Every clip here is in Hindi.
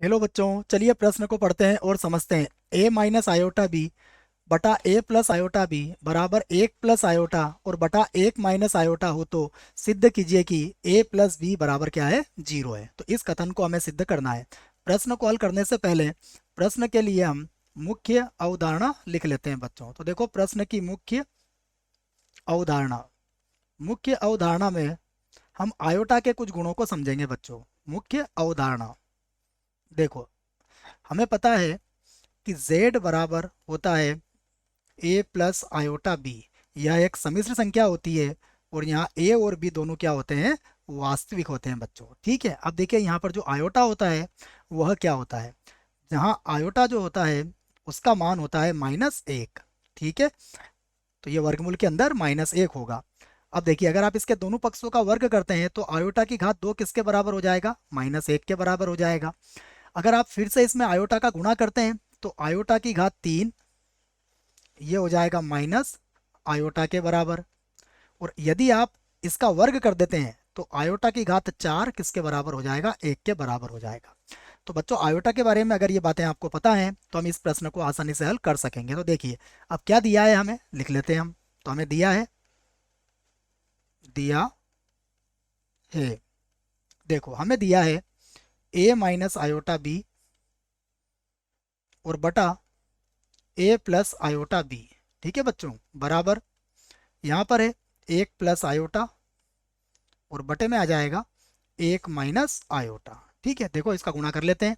हेलो बच्चों, चलिए प्रश्न को पढ़ते हैं और समझते हैं। a माइनस आयोटा बी बटा a प्लस आयोटा बी बराबर 1 प्लस आयोटा और बटा 1 माइनस आयोटा हो तो सिद्ध कीजिए कि a प्लस बी बराबर क्या है, 0 है। तो इस कथन को हमें सिद्ध करना है। प्रश्न को हल करने से पहले प्रश्न के लिए हम मुख्य अवधारणा लिख लेते हैं बच्चों। तो देखो, प्रश्न की अवधारणा मुख्य अवधारणा में हम आयोटा के कुछ गुणों को समझेंगे बच्चों। मुख्य अवधारणा देखो, हमें पता है कि z बराबर होता है a प्लस आयोटा बी। यह एक सम्मिश्र संख्या होती है और यहाँ a और b दोनों क्या होते हैं, वास्तविक होते हैं बच्चों। ठीक है, अब देखिए यहाँ पर जो आयोटा होता है वह क्या होता है। जहाँ आयोटा जो होता है उसका मान होता है -1। ठीक है, तो ये वर्गमूल के अंदर -1 होगा। अब देखिए, अगर आप इसके दोनों पक्षों का वर्ग करते हैं तो आयोटा की घात 2 किसके बराबर हो जाएगा, -1 के बराबर हो जाएगा। अगर आप फिर से इसमें आयोटा का गुणा करते हैं तो आयोटा की घात 3 ये हो जाएगा माइनस आयोटा के बराबर। और यदि आप इसका वर्ग कर देते हैं तो आयोटा की घात 4 किसके बराबर हो जाएगा, 1 के बराबर हो जाएगा। तो बच्चों, आयोटा के बारे में अगर ये बातें आपको पता हैं तो हम इस प्रश्न को आसानी से हल कर सकेंगे। तो देखिए, अब क्या दिया है हमें, लिख लेते हैं हम। तो हमें दिया है, देखो हमें दिया है a माइनस आयोटा बी और बटा a प्लस आयोटा बी। ठीक है बच्चों, बराबर यहाँ पर है 1 प्लस आयोटा और बटे में आ जाएगा 1 माइनस आयोटा। ठीक है, देखो इसका गुणा कर लेते हैं।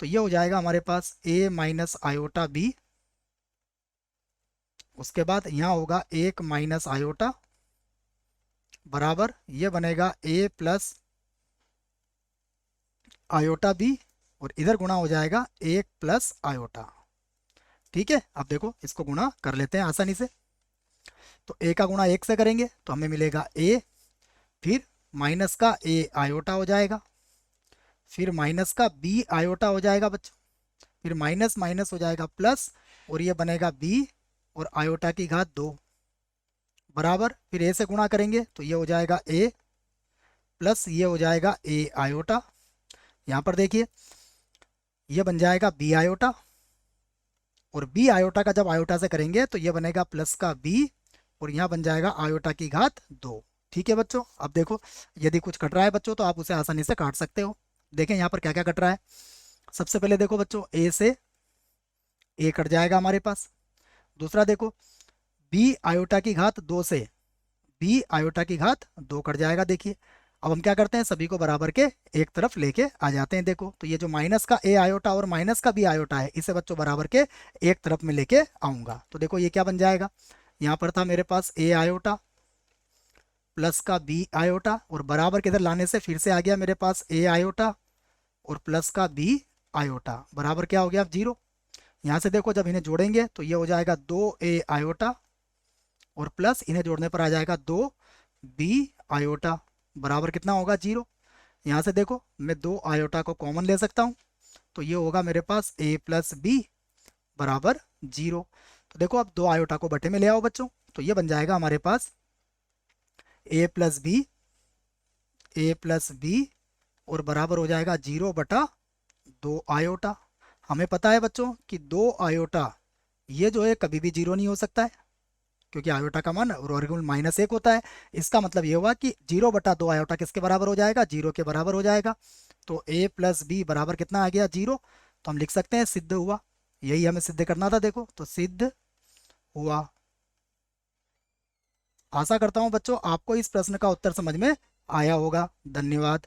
तो ये हो जाएगा हमारे पास a माइनस आयोटा बी, उसके बाद यहाँ होगा 1 माइनस आयोटा बराबर ये बनेगा a प्लस आयोटा बी और इधर गुणा हो जाएगा 1 प्लस आयोटा। ठीक है, अब देखो इसको गुणा कर लेते हैं आसानी से। तो a का गुणा 1 से करेंगे तो हमें मिलेगा a, फिर माइनस का a आयोटा हो जाएगा, फिर माइनस का b आयोटा हो जाएगा बच्चों, फिर माइनस माइनस हो जाएगा प्लस और ये बनेगा b और आयोटा की घात 2 बराबर फिर a से गुणा करेंगे तो ये हो जाएगा a प्लस ये हो जाएगा a आयोटा। यहाँ पर देखिए ये बन जाएगा b आयोटा और b आयोटा का जब आयोटा से करेंगे तो ये बनेगा प्लस का b और यहाँ बन जाएगा आयोटा की घात 2। ठीक है बच्चों, अब देखो यदि कुछ कट रहा है बच्चों तो आप उसे आसानी से काट सकते हो। देखें यहाँ पर क्या क्या कट रहा है। सबसे पहले देखो बच्चों, a से a कट जाएगा हमारे पास। दूसरा देखो, b आयोटा की घात 2 से b आयोटा की घात 2 कट जाएगा। देखिए, अब हम क्या करते हैं, सभी को बराबर के एक तरफ लेके आ जाते हैं। देखो, तो ये जो माइनस का a आयोटा और माइनस का b आयोटा है इसे बच्चों बराबर के एक तरफ में लेके आऊंगा। तो देखो ये क्या बन जाएगा, यहाँ पर था मेरे पास a आयोटा प्लस का b आयोटा और बराबर के इधर लाने से फिर से आ गया मेरे पास a आयोटा और प्लस का b आयोटा बराबर क्या हो गया, 0। यहाँ से देखो जब इन्हें जोड़ेंगे तो ये हो जाएगा 2a आयोटा और प्लस इन्हें जोड़ने पर आ जाएगा 2b आयोटा बराबर कितना होगा, 0। यहाँ से देखो मैं 2 आयोटा को कॉमन ले सकता हूँ तो ये होगा मेरे पास a प्लस बी बराबर 0। तो देखो अब 2 आयोटा को बटे में ले आओ बच्चों, तो ये बन जाएगा हमारे पास a प्लस बी और बराबर हो जाएगा 0/2 आयोटा। हमें पता है बच्चों कि 2 आयोटा ये जो है कभी भी 0 नहीं हो सकता है क्योंकि आयोटा का मान वर्गमूल -1 होता है। इसका मतलब ये हुआ कि 0/2 आयोटा किसके बराबर हो जाएगा, 0 के बराबर हो जाएगा। तो a प्लस बी बराबर कितना आ गया, 0। तो हम लिख सकते हैं सिद्ध हुआ। यही हमें सिद्ध करना था। देखो तो सिद्ध हुआ। आशा करता हूं बच्चों आपको इस प्रश्न का उत्तर समझ में आया होगा। धन्यवाद।